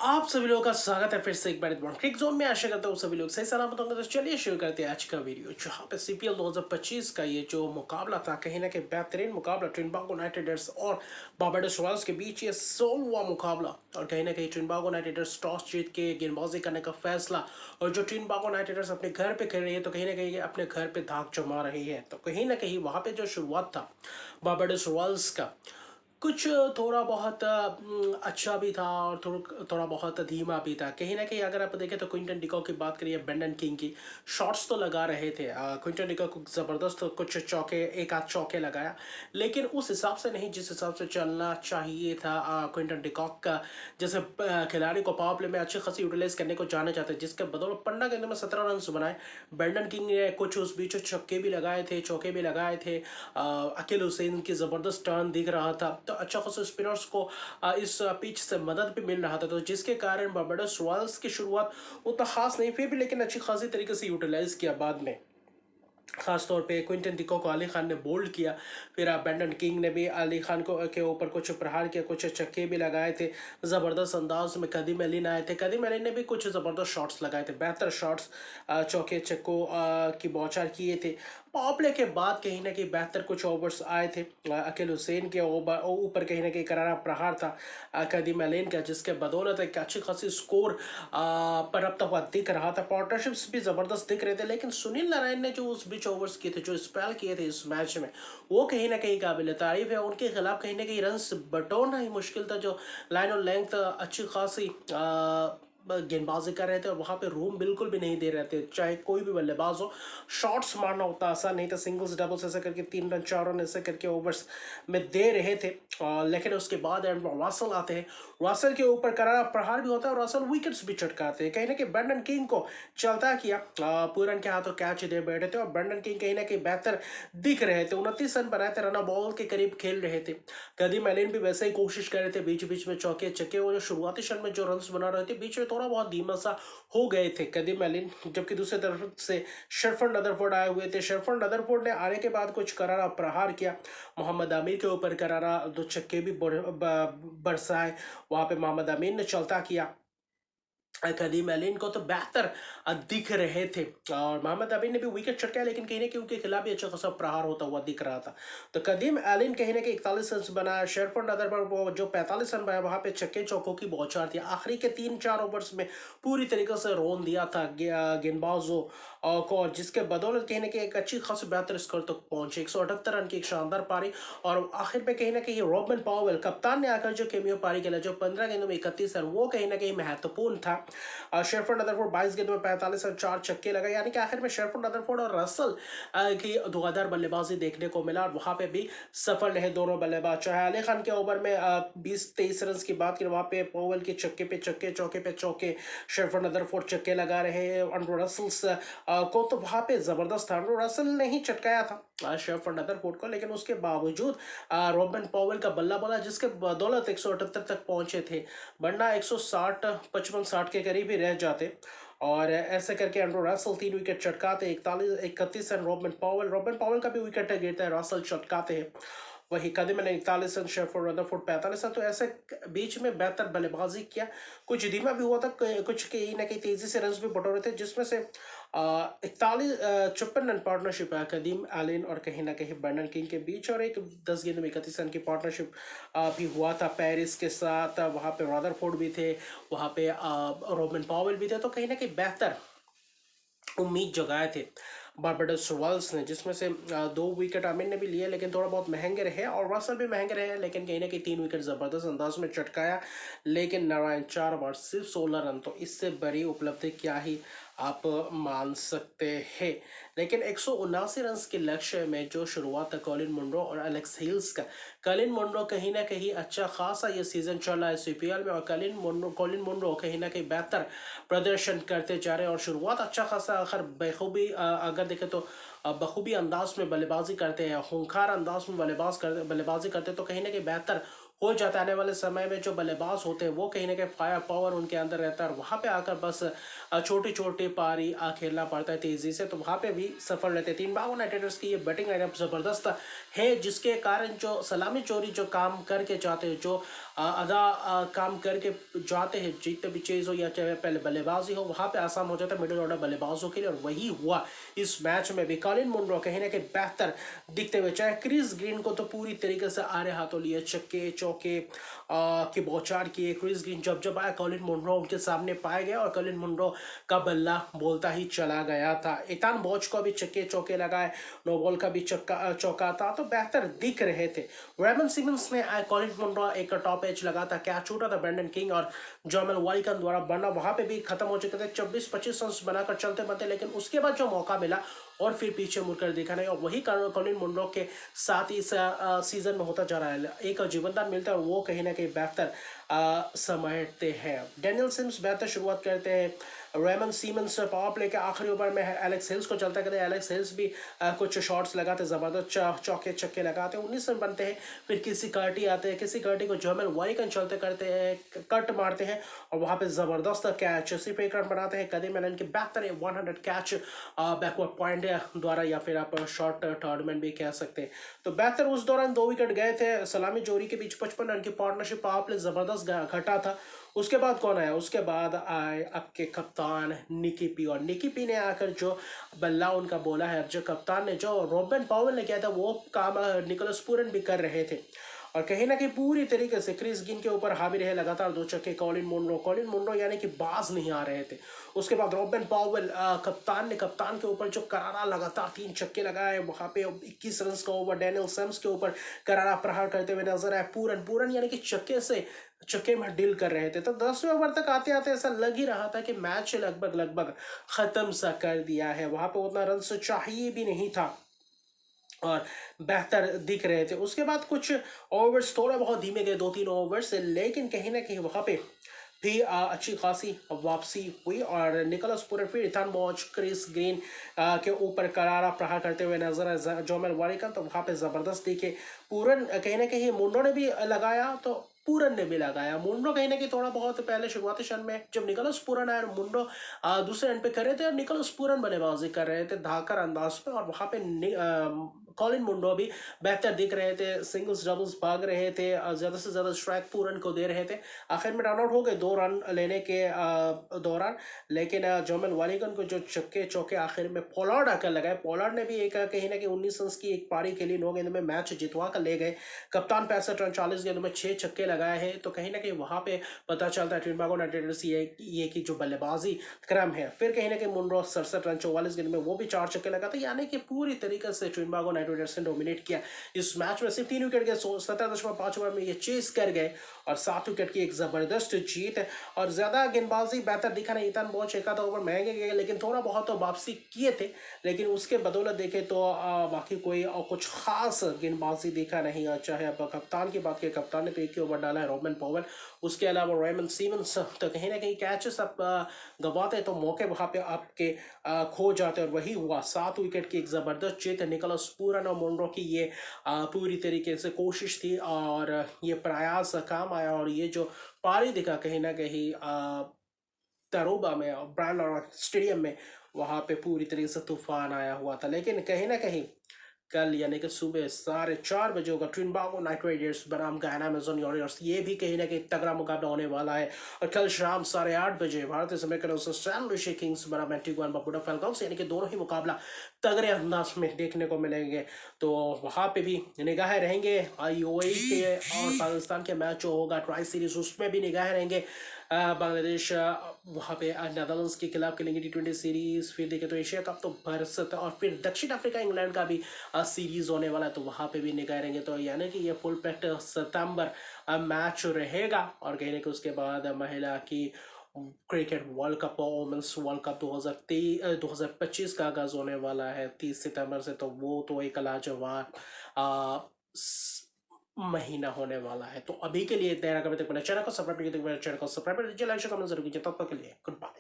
आप सभी लोगों का स्वागत है फिर से एक बार क्रिक जोन में। आशा करता हूँ सभी लोग सही सलामत होंगे। तो चलिए शुरू करते हैं आज का वीडियो, जहाँ पे सीपीएल 2025 का ये जो मुकाबला था, कहीं ना कहीं बेहतरीन मुकाबला ट्रिनिडाद यूनाइटेड्स और बारबाडोस रॉयल्स के बीच ये 16वां मुकाबला। और कहीं ना कहीं ट्रिनिडाद यूनाइटेड्स टॉस जीत के गेंदबाजी करने का फैसला, और जो ट्रिनिडाद यूनाइटेड्स अपने घर पे खेल रही है तो कहीं ना कहीं अपने घर पे धाक जमा रही है। तो कहीं ना कहीं वहाँ पे जो शुरुआत था बारबाडोस रॉयल्स का, कुछ थोड़ा बहुत अच्छा भी था और थोड़ा बहुत धीमा भी था। कहीं ना कहीं अगर आप देखें तो क्विंटन डिकॉक की बात करिए, ब्रेंडन किंग की शॉट्स तो लगा रहे थे। क्विंटन डिकॉक को ज़बरदस्त कुछ चौके, एक आध चौके लगाया, लेकिन उस हिसाब से नहीं जिस हिसाब से चलना चाहिए था। क्विंटन डिकॉक का जैसे खिलाड़ी को पावर प्ले में अच्छी खासी यूटिलाइज करने को जाना चाहते हैं, जिसके बदौलत 15 गेंदों में 17 रन बनाए। ब्रेंडन किंग ने कुछ उस बीच छक्के भी लगाए थे, चौके भी लगाए थे। अकील हुसैन की ज़बरदस्त टर्न दिख रहा था, तो अच्छा खासा स्पिनर्स को इस पिच से मदद भी मिल रहा था, तो जिसके कारण बारबाडोस रॉयल्स की शुरुआत उतना खास नहीं फिर भी, लेकिन अच्छी खासी तरीके से यूटिलाइज किया बाद में। खासतौर पे क्विंटन डिकॉक को अली खान ने बोल्ड किया, फिर ब्रेंडन किंग ने भी अली खान को के ऊपर कुछ प्रहार किया, कुछ छक्के भी लगाए थे ज़बरदस्त अंदाज में। कदीम अली आए थे, कदीम अली ने भी कुछ ज़बरदस्त शॉट्स लगाए थे, बेहतर शॉट्स चौके छक्कों की बौछार किए थे। पावर प्ले के बाद कहीं ना कहीं बेहतर कुछ ओवर्स आए थे। अकील हुसैन के ऊपर कहीं ना कहीं करारा प्रहार था कदीम अली का, जिसके बदौलत एक अच्छी खासी स्कोर पनपता हुआ दिख रहा था। पार्टनरशिप्स भी ज़बरदस्त दिख रहे थे, लेकिन सुनील नारायण ने जो उस बीच ओवर्स किए थे, जो स्पेल किए थे इस मैच में, वो कहीं ना कहीं काबिल तारीफ है। उनके खिलाफ कहीं ना कहीं रन बटोरना ही मुश्किल था। जो लाइन और लेंथ अच्छी खासी गेंदबाजी कर रहे थे, और वहाँ पे रूम बिल्कुल भी नहीं दे रहे थे, चाहे कोई भी बल्लेबाज हो। शॉट्स मारना उतना आसान नहीं था, सिंगल्स डबल्स ऐसे करके 3 रन 4 रन ऐसे करके ओवर्स में दे रहे थे। लेकिन उसके बाद रसल आते हैं, रसल के ऊपर करारा प्रहार भी होता है और रसल विकेट्स भी चटकाते हैं। कहीं ना कहीं ब्रेंडन किंग को चलता किया, पूरन के हाथों कैच दे बैठे थे, और ब्रेंडन किंग कहीं ना कहीं बेहतर दिख रहे थे। 29 रन बनाए थे, रन बॉल के करीब खेल रहे थे। कदीम एलिन भी वैसे ही कोशिश कर रहे थे, बीच बीच में चौके चक्के, और जो शुरुआती क्षण में जो रन बना रहे थे, बीच में थोड़ा बहुत धीमा सा हो गए थे कदीम एलिन। जबकि दूसरी तरफ से शेरफन रदरफोर्ड आए हुए थे। शेरफन रदरफोर्ड ने आने के बाद कुछ करारा प्रहार किया, मोहम्मद आमिर के ऊपर करारा दो छक्के भी बरसाए। वहां पे मोहम्मद आमिर ने चलता किया, कदीम एलिन को तो बेहतर दिख रहे थे, और मोहम्मद अमीन ने भी विकेट चटकाया, लेकिन कहीं ना कहीं उनके खिलाफ भी अच्छा खासा प्रहार होता हुआ दिख रहा था। तो कदीम एलिन कहीं ना कहीं 41 रन बनाया, शेरफन अदर पर वो जो 45 रन बनाया, वहां पे छक्के चौकों की बौछार थी। आखिरी के 3-4 ओवर्स में पूरी तरीके से रोन दिया था गेंदबाजों को, जिसके बदौलत कहीं ना कहीं एक अच्छी खासी बेहतर स्कोर तक पहुंचे, 178 रन की एक शानदार पारी। और आखिर में कहीं ना कहीं रॉबिन पॉवेल कप्तान ने आकर जो केमियो पारी खेला, जो 15 गेंदों में 31 रन, वो कहीं ना कहीं महत्वपूर्ण था। शेरफोर्ड रदरफोर्ड 22 गेंदों में 45 रन 4 छक्के लगाए, यानी कि आखिर में शेरफोर्ड रदरफोर्ड और रसल की धुआंधार बल्लेबाजी देखने को मिला, और वहां पे भी सफल रहे दोनों बल्लेबाज। चाहे अली खान के ओवर में 20-23 रन की बात करें, वहां पे पोवेल के छक्के पे छक्के, चौके पे चौके, शेरफोर्ड रदरफोर्ड छक्के लगा रहे हैं। एंड्रू रसल्स को तो वहां पे जबरदस्त था, एंड्रू रसल ने ही चटकाया था शेरफोर्ड रदरफोर्ड को, लेकिन उसके बावजूद रॉबिन पॉवेल का बल्ला बोला, जिसके बदौलत 178 तक पहुंचे थे, वरना 160 55-60 के करीब ही रह जाते। और ऐसे करके एंड्रू रसल 3 विकेट चटकाते, 41 रन रॉबिन पॉवेल का भी विकेट गिरता है, रसल चटकाते हैं। वही कदम ने 41 रन, शेफर्ड रदरफोर्ड 45 रन, तो ऐसे बीच में बेहतर बल्लेबाजी किया। कुछ धीमा भी हुआ था, कुछ कहीं ना कहीं तेजी से रन भी बटोरे थे, जिसमें से 54 रन पार्टनरशिप है कदीम एलिन और कहीं ना कहीं ब्रेंडन किंग के बीच, और एक 10 गेंदों में 31 रन की पार्टनरशिप भी हुआ था पेरिस के साथ। वहाँ पे रदरफोर्ड भी थे, वहाँ पे रॉबिन पॉवेल भी थे, तो कहीं ना कहीं बेहतर उम्मीद जगाए थे बारबाडोस रॉयल्स ने, जिसमें से 2 विकेट आमिर ने भी लिए, लेकिन थोड़ा बहुत महंगे रहे, और रसल भी महंगे रहे, लेकिन कहीं ना कहीं 3 विकेट ज़बरदस्त अंदाज में चटकाया। लेकिन नारायण 4 ओवर सिर्फ 16 रन, तो इससे बड़ी उपलब्धि क्या ही आप मान सकते हैं। लेकिन 179 रन के लक्ष्य में जो शुरुआत है कॉलिन मुंड्रो और एलेक्स हिल्स का, कॉलिन मुंड्रो कहीं ना कहीं अच्छा खासा ये सीजन चल रहा है सीपीएल में, और कॉलिन मुंड्रो कहीं ना कहीं बेहतर प्रदर्शन करते जा रहे हैं, और शुरुआत अच्छा खासा अगर बखूबी अगर देखें तो बखूबी अंदाज में बल्लेबाजी करते हैं, खूंखार अंदाज में बल्लेबाजी करते हैं, तो कहीं ना कहीं बेहतर हो जाता है। आने वाले समय में जो बल्लेबाज होते हैं वो कहीं ना कहीं फायर पावर उनके अंदर रहता है, और वहाँ पे आकर बस छोटी छोटी पारी खेलना पड़ता है तेजी से, तो वहाँ पे भी सफल रहते हैं। ट्रिनिडाद यूनाइटेड्स की ये बैटिंग लाइनअप ज़बरदस्त है, जिसके कारण जो सलामी चोरी जो काम करके जाते हैं, जो काम करके जाते हैं, जितने भी चेज हो या चाहे पहले बल्लेबाजी हो, वहां पे आसान हो जाता है मिडिल ऑर्डर बल्लेबाजों के लिए, और वही हुआ इस मैच में भी। कॉलिन मुनरो कहीं ना कहीं बेहतर दिखते हुए, चाहे क्रिस ग्रीन को तो पूरी तरीके से आरे हाथों लिए छक्के चौके के बौछार किए। क्रिस ग्रीन जब जब आया कॉलिन मुनरो उनके सामने पाया गया और कॉलिन मुनरो का बल्ला बोलता ही चला गया था। इतान बोच को भी छक्के चौके लगाए, नो बॉल का भी चौका था, तो बेहतर दिख रहे थे। रेमन सिमंस ने कॉलिन मुनरो एक टॉप एज लगा था, क्या छूटा था ब्रेंडन किंग और जोमेल वालिकन द्वारा बनना, वहां पे भी खत्म हो चुके थे। 24-25 रन बनाकर चलते बनते, लेकिन उसके बाद जो मौका मिला और फिर पीछे मुड़कर देखा नहीं, और वही कॉलिन मुनरो के साथ इस सीजन में होता जा रहा है। एक जीवनदान मिलता है और वो कहीं ना कहीं बेहतर समझते हैं। डेनियल सिम्स बेहतर शुरुआत करते हैं। रेमन सीमंस पावर प्ले के आखिरी ओवर में एलेक्स हिल्स को चलता कहते हैं। एलेक्स हिल्स भी कुछ शॉट्स लगाते, जबरदस्त चौके छक्के लगाते हैं, 19 रन बनते हैं। फिर किसी कर्टी आते हैं, किसी कर्टी को जोमेल वालिकन चलते करते हैं, कट मारते हैं और वहां पे जबरदस्त कैच, सिर्फ एक रन बनाते हैं। कदीम एलन के बेहतर 100 कैच बैकवर्ड पॉइंट द्वारा, या फिर आप शॉर्ट टूर्नामेंट भी कह सकते हैं। तो बेहतर उस दौरान 2 विकेट गए थे। सलामी जोरी के बीच 55 रन की पार्टनरशिप पावर प्ले जबरदस्त घटा था। उसके बाद कौन आया? उसके बाद आए आपके कप्तान निकी पी, और निकी पी ने आकर जो बल्ला उनका बोला है, जो कप्तान ने, जो रॉबिन पॉवेल ने किया था, वो काम निकोलस पूरन भी कर रहे थे। और कहीं ना कहीं पूरी तरीके से क्रिस गिन के ऊपर हावी रहे, लगातार 2 छक्के। कॉलिन मुनरो यानी कि बाज नहीं आ रहे थे। उसके बाद रॉबिन पॉवेल कप्तान के ऊपर जो करारा लगातार 3 छक्के लगाए, वहां पे 21 रन का ओवर डेनियल सैम्स के ऊपर करारा प्रहार करते हुए नजर आए। पूरन यानी कि चक्के में डील कर रहे थे। तो 10वें ओवर तक आते आते ऐसा लग ही रहा था कि मैच लगभग खत्म सा कर दिया है। वहां पे उतना रन से चाहिए भी नहीं था और बेहतर दिख रहे थे। उसके बाद कुछ ओवर्स थोड़ा बहुत धीमे गए, 2-3 ओवर्स, लेकिन कहीं ना कहीं वहां पे भी अच्छी खासी वापसी हुई और निकोलस पूरन फिर इथान बॉच, क्रिस ग्रीन के ऊपर करारा प्रहार करते हुए नजर आए। जोमेल वालिकन तो वहां पे जबरदस्त दिखे। पूरन कहीं ना कहीं मुंडो ने भी लगाया, तो पूरन ने भी लगाया। मुंडो कहीं ना कहीं थोड़ा बहुत पहले शुरुआती क्षण में जब निकोलस पूरन आया, मुंडो दूसरे एंड पे कर रहे थे और निकोलस पूरन बल्लेबाजी कर रहे थे धाकर अंदाज पे, और वहां पे कॉलिन मुंडो भी बेहतर दिख रहे थे, सिंगल्स डबल्स भाग रहे थे, ज्यादा से ज्यादा स्ट्राइक पूरन को दे रहे थे। आखिर में रन आउट हो गए 2 रन लेने के दौरान, लेकिन जोमेल वालिकन को जो छक्के चौके आखिर में पोलार्ड आकर लगाए। पोलार्ड ने भी एक कहीं ना कहीं 19 रन की एक पारी खेली, 9 गेंद में मैच जितवा कर ले गए। कप्तान 65 रन 40 गेंद में 6 छक्के लगाए हैं। तो कहीं ना कहीं वहां पे पता चलता है ट्रिनिडाद यूनाइटेड ये की जो बल्लेबाजी क्रम है। फिर कहीं ना कहीं मुनरो 67 रन 44 गेंद में वो भी 4 छक्के लगाते, यानी कि पूरी तरीके से ट्रिनिडाद यूनाइटेड ने डोमिनेट किया इस मैच में। सिर्फ 3 विकेट गए, 17.5 ओवर में ये चेस कर गए और 7 विकेट की एक जबरदस्त जीत है। और ज्यादा गेंदबाजी बेहतर दिखा नहीं, इतान बहुत एक आधा ओवर महंगे गए, लेकिन थोड़ा बहुत तो वापसी किए थे, लेकिन उसके बदौलत देखे तो बाकी कोई कुछ खास गेंदबाजी दिखा नहीं। चाहे अब कप्तान की बात करें, कप्तान ने तो एक ही ओवर डाला है, रॉबिन पॉवेल। उसके अलावा रेमन सीमंस तो कहीं ना कहीं कैचेस आप गंवाते तो मौके वहां पे आपके खो जाते, और वही हुआ। 7 विकेट की एक जबरदस्त जीत। निकोलस पूरन और मुंडो की ये पूरी तरीके से कोशिश थी और ये प्रयास काम आया, और ये जो पारी दिखा कहीं ना कहीं तरोबा में, ब्रांड स्टेडियम में, वहां पे पूरी तरीके से तूफान आया हुआ था। लेकिन कहीं ना कहीं कल यानी कि सुबह 4:30 बजे होगा ट्रिनिडाद नाइट राइडर्स बनाम गयाना अमेजन वॉरियर्स। ये भी कहीं ना कहीं तगड़ा मुकाबला होने वाला है। और कल शाम 8:30 बजे भारतीय समय के अनुसार सैन लुइस किंग्स बनाम एंटीगुआ एंड बारबुडा फैल्कॉन्स, यानी कि दोनों ही मुकाबला तगड़े अंदाज में देखने को मिलेंगे। तो वहां पे भी निगाहें रहेंगे। यूएई के और पाकिस्तान के मैच जो होगा ट्राई सीरीज, उसमें भी निगाहें रहेंगे। बांग्लादेश वहाँ पे नेदरलैंड्स के खिलाफ खेलेंगे T20 सीरीज। फिर देखें तो एशिया कप तो भारत, और फिर दक्षिण अफ्रीका इंग्लैंड का भी सीरीज होने वाला है, तो वहाँ पे भी निगाह रहेंगे। तो यानी कि ये फुल पैक्ट सितंबर मैच रहेगा। और कहीं ना कहीं उसके बाद महिला की क्रिकेट वर्ल्ड कप और वुमेन्स वर्ल्ड कप 2025 का आगाज होने वाला है 30 सितंबर से। तो वो तो एक लाजवाब महीना होने वाला है। तो अभी के लिए इतना, कभी तक मेरे चैनल को सब्सक्राइब कीजिए, मेरे चैनल को सब्सक्राइब कीजिए, लाइक कमेंट जरूर कीजिए। तब तक के लिए गुड बाय।